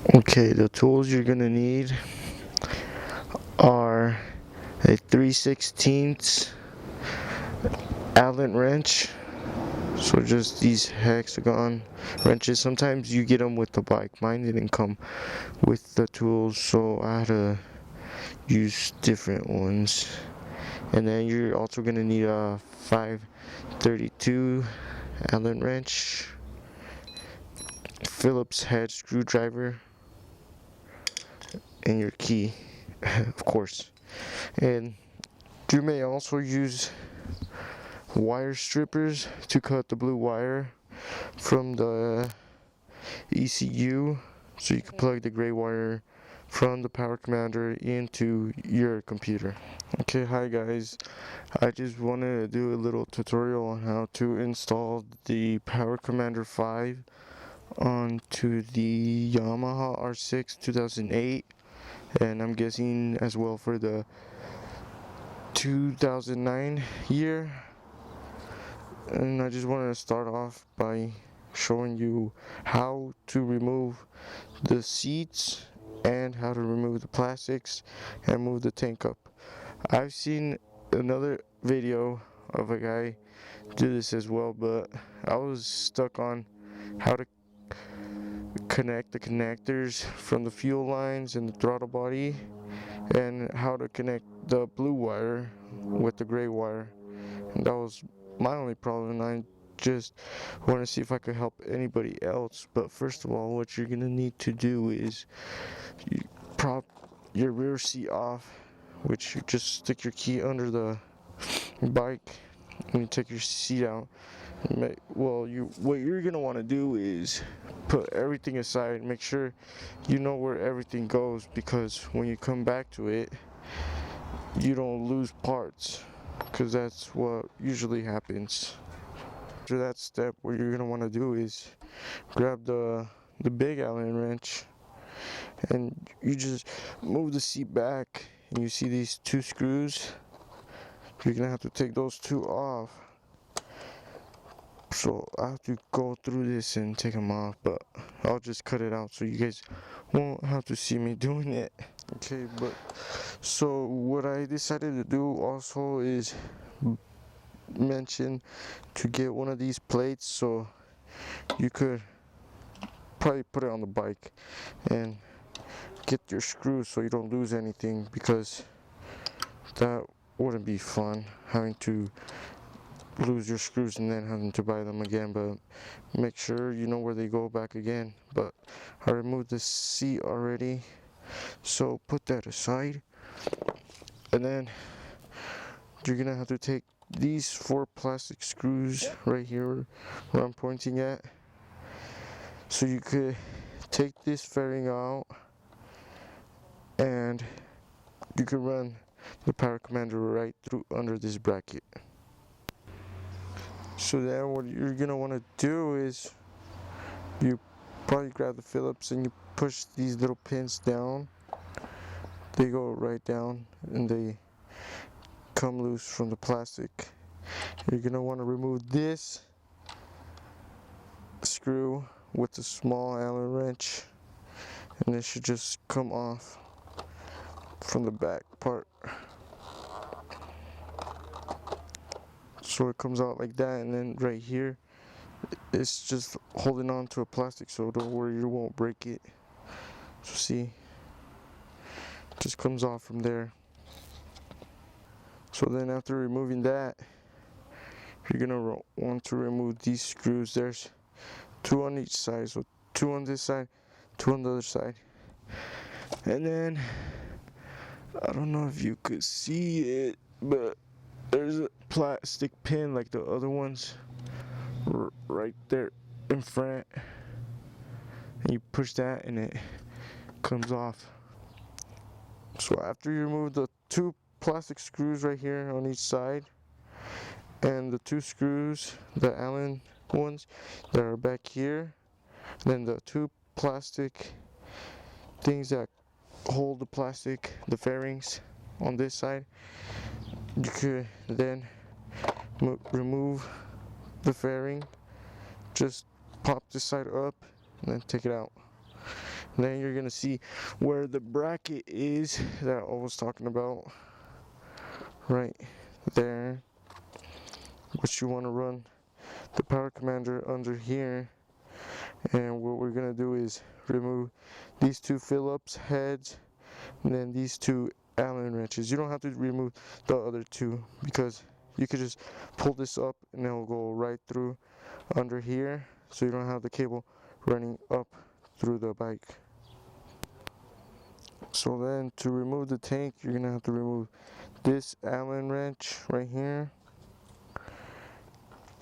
Okay, the tools you're gonna need are a 3/16 Allen wrench. So just these hexagon wrenches. Sometimes you get them with the bike. Mine didn't come with the tools, so I had to use different ones. And then you're also gonna need a 532 Allen wrench, Phillips head screwdriver, and your key, of course. And you may also use wire strippers to cut the blue wire from the ECU, so you can plug the gray wire from the power commander into your computer. Okay, hi guys. I just wanted to do a little tutorial on how to install the Power Commander 5 onto the Yamaha R6 2008, and I'm guessing as well for the 2009 year. And I just wanted to start off by showing you how to remove the seats and how to remove the plastics and move the tank up. I've seen another video of a guy do this as well, but I was stuck on how to connect the connectors from the fuel lines and the throttle body, and how to connect the blue wire with the gray wire. And that was my only problem. I just want to see if I could help anybody else. But first of all, what you're gonna need to do is you prop your rear seat off, which you just stick your key under the bike and you take your seat out. Well, what you're gonna want to do is put everything aside. Make sure you know where everything goes, because when you come back to it, you don't lose parts, because that's what usually happens. After that step, what you're gonna want to do is grab the big Allen wrench, and you just move the seat back, and you see these two screws. You're gonna have to take those two off. So I have to go through this and take them off, but I'll just cut it out so you guys won't have to see me doing it. Okay, but so what I decided to do also is mention to get one of these plates, so you could probably put it on the bike and get your screws so you don't lose anything, because that wouldn't be fun, having to lose your screws and then having to buy them again. But make sure you know where they go back again. But I removed the seat already, so put that aside. And then you're gonna have to take these 4 plastic screws right here where I'm pointing at, so you could take this fairing out and you can run the power commander right through under this bracket. So then what you're gonna want to do is you probably grab the Phillips and you push these little pins down. They go right down and they come loose from the plastic. You're gonna want to remove this screw with the small Allen wrench, and it should just come off from the back part. So it comes out like that, and then right here it's just holding on to a plastic, so don't worry, you won't break it. So see, it just comes off from there. So then after removing that, you're gonna want to remove these screws. There's 2 on each side, so 2 on this side, 2 on the other side. And then I don't know if you could see it, but there's a plastic pin like the other ones right there in front, and you push that and it comes off. So after you remove the 2 plastic screws right here on each side, and the 2 screws, the Allen ones that are back here, then the 2 plastic things that hold the plastic, the fairings on this side, you could then remove the fairing. Just pop this side up and then take it out, Then you're gonna see where the bracket is that I was talking about, right there, which you want to run the power commander under here. And what we're gonna do is remove these two Phillips heads and then these two Allen wrenches. You don't have to remove the other two because you could just pull this up and it'll go right through under here, so you don't have the cable running up through the bike. So then to remove the tank, you're gonna have to remove this Allen wrench right here,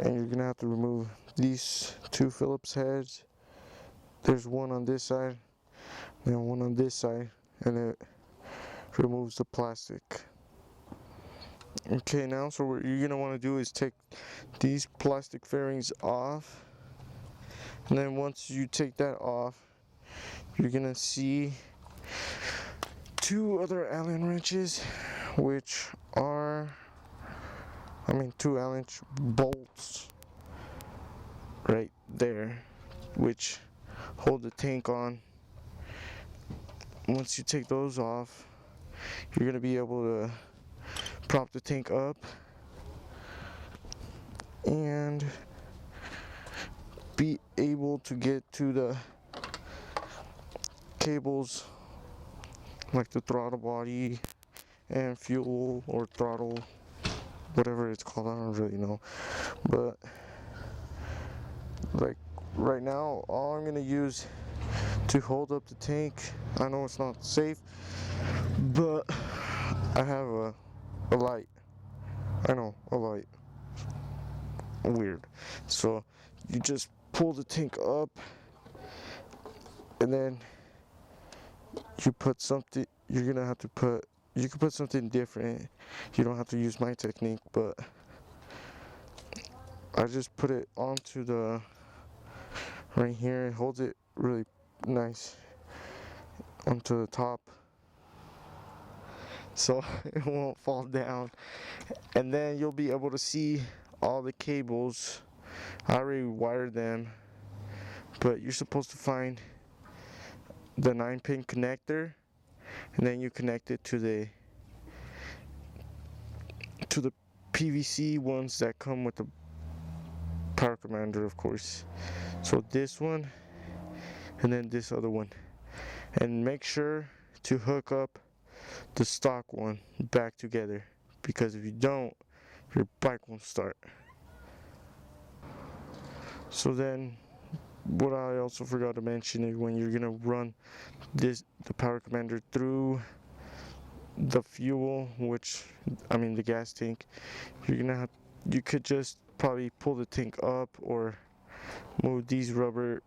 and you're gonna have to remove these two Phillips heads. There's one on this side and one on this side, and it removes the plastic. Okay, now so what you're gonna want to do is take these plastic fairings off, and then once you take that off, you're gonna see two other Allen wrenches, which are, two Allen bolts right there, which hold the tank on. Once you take those off, you're gonna be able to prop the tank up and be able to get to the cables like the throttle body and fuel or throttle, whatever it's called, I don't really know. But like right now, all I'm gonna use to hold up the tank, I know it's not safe, but I have a light. I know, a light. Weird. So you just pull the tank up and then you put something, you're gonna have to put, you can put something different. You don't have to use my technique, but I just put it onto the right here and holds it really nice onto the top so it won't fall down, and then you'll be able to see all the cables. I already wired them, but you're supposed to find the 9-pin connector, and then you connect it to the PVC ones that come with the power commander, of course. So this one and then this other one, and make sure to hook up the stock one back together, because if you don't, your bike won't start. So then what I also forgot to mention is when you're gonna run the power commander through the fuel, the gas tank, you could just probably pull the tank up or move these rubber,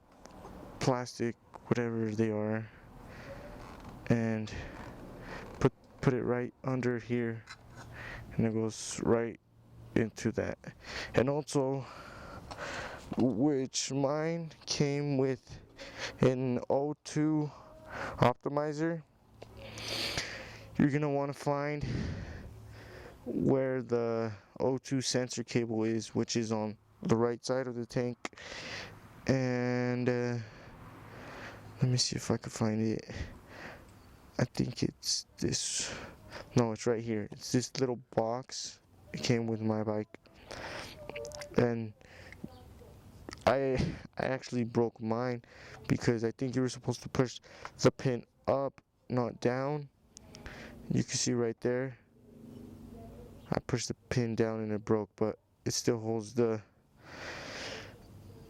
plastic, whatever they are, and put it right under here, and it goes right into that. And also, which mine came with an O2 optimizer, you're gonna want to find where the O2 sensor cable is, which is on the right side of the tank. And let me see if I can find it. I think it's this. No, it's right here. It's this little box. It came with my bike, and I actually broke mine because I think you were supposed to push the pin up, not down. You can see right there. I pushed the pin down and it broke, but it still holds the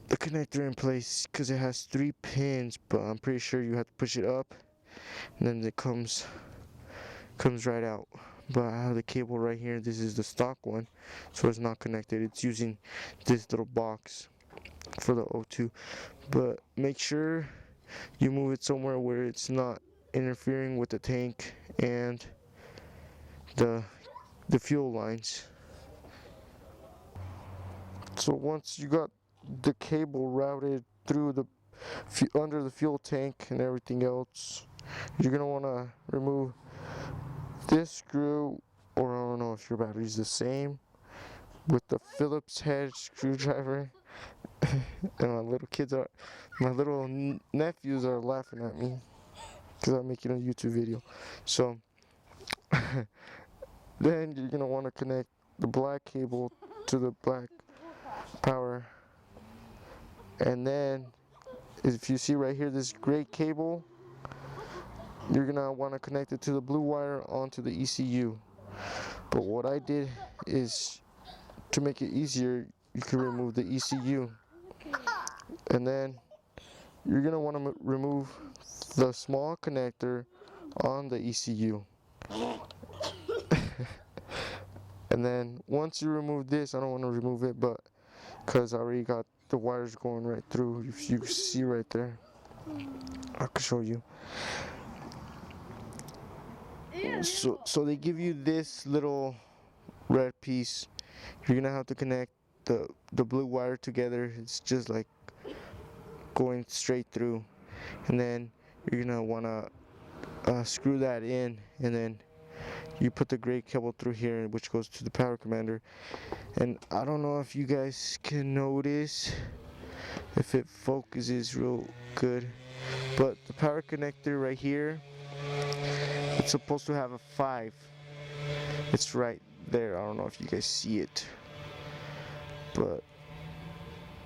connector in place because it has 3 pins. But I'm pretty sure you have to push it up, and then it comes right out. But I have the cable right here. This is the stock one, so it's not connected. It's using this little box for the O2. But make sure you move it somewhere where it's not interfering with the tank and the fuel lines. So once you got the cable routed through the under the fuel tank and everything else, you're gonna want to remove this screw, or I don't know if your battery's the same, with the Phillips head screwdriver. And my little nephews are laughing at me because I'm making a YouTube video. So then you're gonna want to connect the black cable to the black power, and then if you see right here this gray cable, you're gonna want to connect it to the blue wire onto the ECU. But what I did is, to make it easier, you can remove the ECU, and then you're gonna want to remove the small connector on the ECU. And then once you remove this, I don't want to remove it, but because I already got the wires going right through, if you see right there, I can show you. So they give you this little red piece. You're gonna have to connect the blue wire together. It's just like going straight through, and then you're gonna wanna screw that in, and then you put the gray cable through here, which goes to the power commander. And I don't know if you guys can notice if it focuses real good, but the power connector right here, it's supposed to have a 5. It's right there. I don't know if you guys see it, but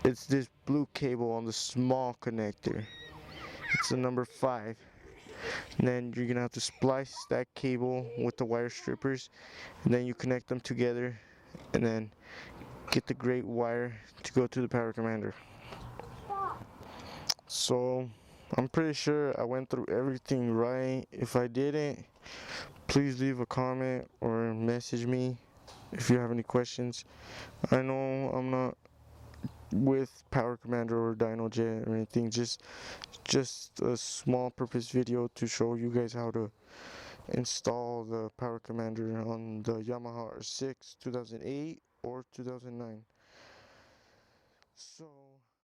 it's this blue cable on the small connector. It's the number 5. And then you're gonna have to splice that cable with the wire strippers, and then you connect them together, and then get the gray wire to go to the power commander. So I'm pretty sure I went through everything right. If I didn't, please leave a comment or message me if you have any questions. I know I'm not with Power Commander or DynoJet or anything, just a small purpose video to show you guys how to install the Power Commander on the Yamaha R6 2008 or 2009. So